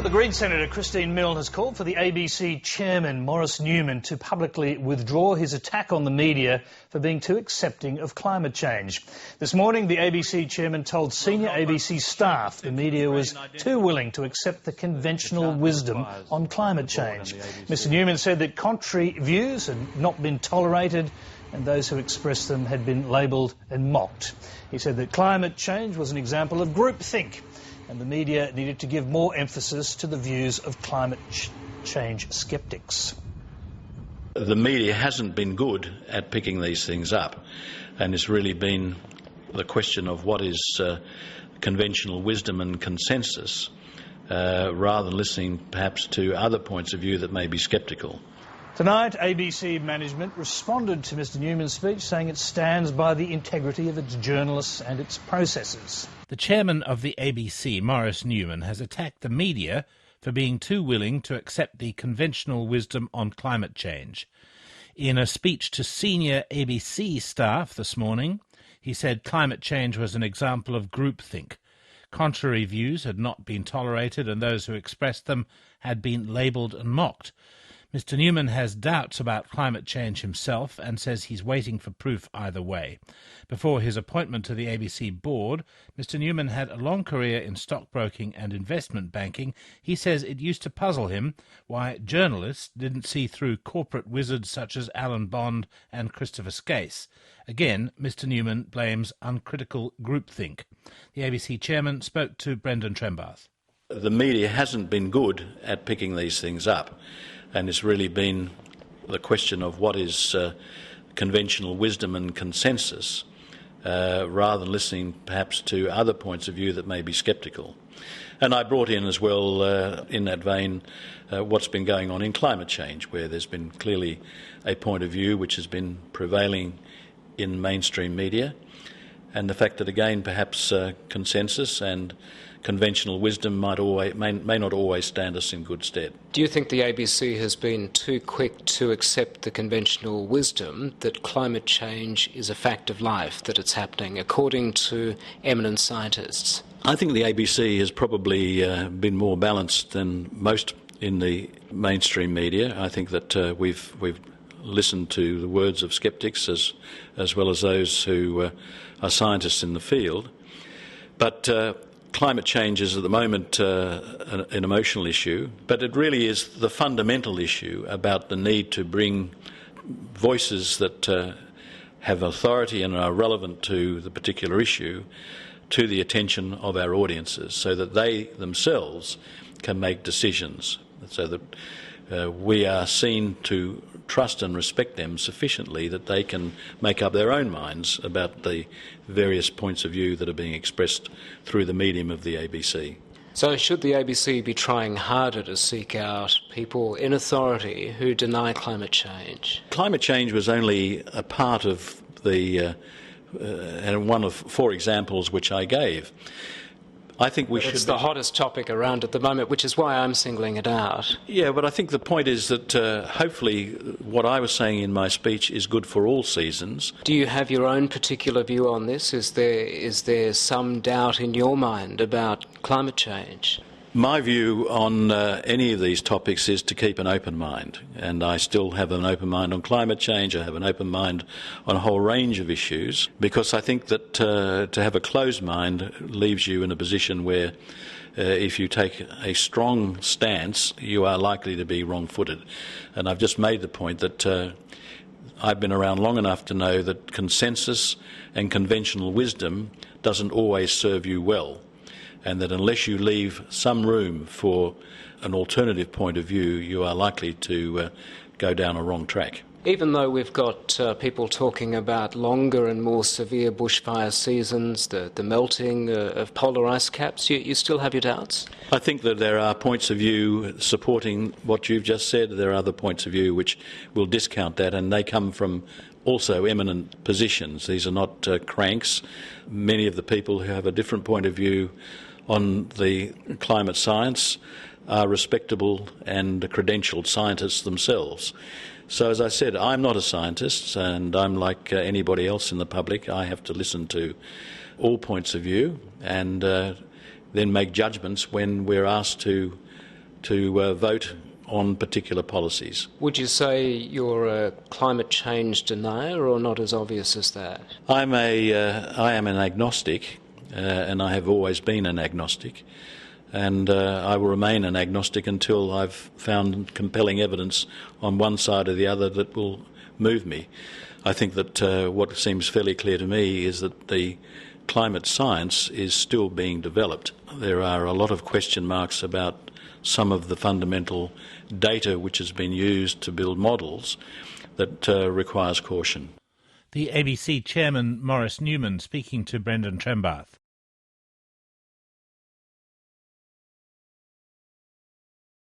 Well, the Green Senator Christine Milne has called for the ABC chairman, Maurice Newman, to publicly withdraw his attack on the media for being too accepting of climate change. This morning, the ABC chairman told senior ABC staff the media was too willing to accept the conventional wisdom on climate change. Mr Newman said that contrary views had not been tolerated and those who expressed them had been labelled and mocked. He said that climate change was an example of groupthink, and the media needed to give more emphasis to the views of climate change sceptics. The media hasn't been good at picking these things up, and it's really been the question of what is conventional wisdom and consensus, rather than listening perhaps to other points of view that may be sceptical. Tonight, ABC management responded to Mr Newman's speech, saying it stands by the integrity of its journalists and its processes. The chairman of the ABC, Maurice Newman, has attacked the media for being too willing to accept the conventional wisdom on climate change. In a speech to senior ABC staff this morning, he said climate change was an example of groupthink. Contrary views had not been tolerated and those who expressed them had been labelled and mocked. Mr Newman has doubts about climate change himself and says he's waiting for proof either way. Before his appointment to the ABC board, Mr Newman had a long career in stockbroking and investment banking. He says it used to puzzle him why journalists didn't see through corporate wizards such as Alan Bond and Christopher Skase. Again, Mr Newman blames uncritical groupthink. The ABC chairman spoke to Brendan Trembath. The media hasn't been good at picking these things up, and it's really been the question of what is conventional wisdom and consensus, rather than listening perhaps to other points of view that may be sceptical. And I brought in as well, in that vein, what's been going on in climate change, where there's been clearly a point of view which has been prevailing in mainstream media, and the fact that, again, perhaps consensus and conventional wisdom may not always stand us in good stead. Do you think the ABC has been too quick to accept the conventional wisdom that climate change is a fact of life, that it's happening, according to eminent scientists? I think the ABC has probably been more balanced than most in the mainstream media. I think that we've listened to the words of sceptics as well as those who are scientists in the field. But climate change is at the moment an emotional issue, but it really is the fundamental issue about the need to bring voices that have authority and are relevant to the particular issue to the attention of our audiences, so that they themselves can make decisions, so that we are seen to trust and respect them sufficiently that they can make up their own minds about the various points of view that are being expressed through the medium of the ABC. So should the ABC be trying harder to seek out people in authority who deny climate change? Climate change was only a part of the and one of 4 examples which I gave. I think we should. It's the hottest topic around at the moment, which is why I'm singling it out. Yeah, but I think the point is that hopefully what I was saying in my speech is good for all seasons. Do you have your own particular view on this? Is there some doubt in your mind about climate change? My view on any of these topics is to keep an open mind, and I still have an open mind on climate change. I have an open mind on a whole range of issues, because I think that to have a closed mind leaves you in a position where if you take a strong stance, you are likely to be wrong-footed. And I've just made the point that I've been around long enough to know that consensus and conventional wisdom doesn't always serve you well, and that unless you leave some room for an alternative point of view, you are likely to go down a wrong track. Even though we've got people talking about longer and more severe bushfire seasons, the melting of polar ice caps, you still have your doubts? I think that there are points of view supporting what you've just said. There are other points of view which will discount that, and they come from also eminent positions. These are not cranks. Many of the people who have a different point of view on the climate science are respectable and credentialed scientists themselves. So, as I said, I'm not a scientist, and I'm like anybody else in the public. I have to listen to all points of view and then make judgments when we're asked to to vote on particular policies. Would you say you're a climate change denier or not as obvious as that? I am an agnostic, and I have always been an agnostic, and I will remain an agnostic until I've found compelling evidence on one side or the other that will move me. I think that what seems fairly clear to me is that the climate science is still being developed. There are a lot of question marks about some of the fundamental data which has been used to build models that requires caution. The ABC chairman, Maurice Newman, speaking to Brendan Trembath.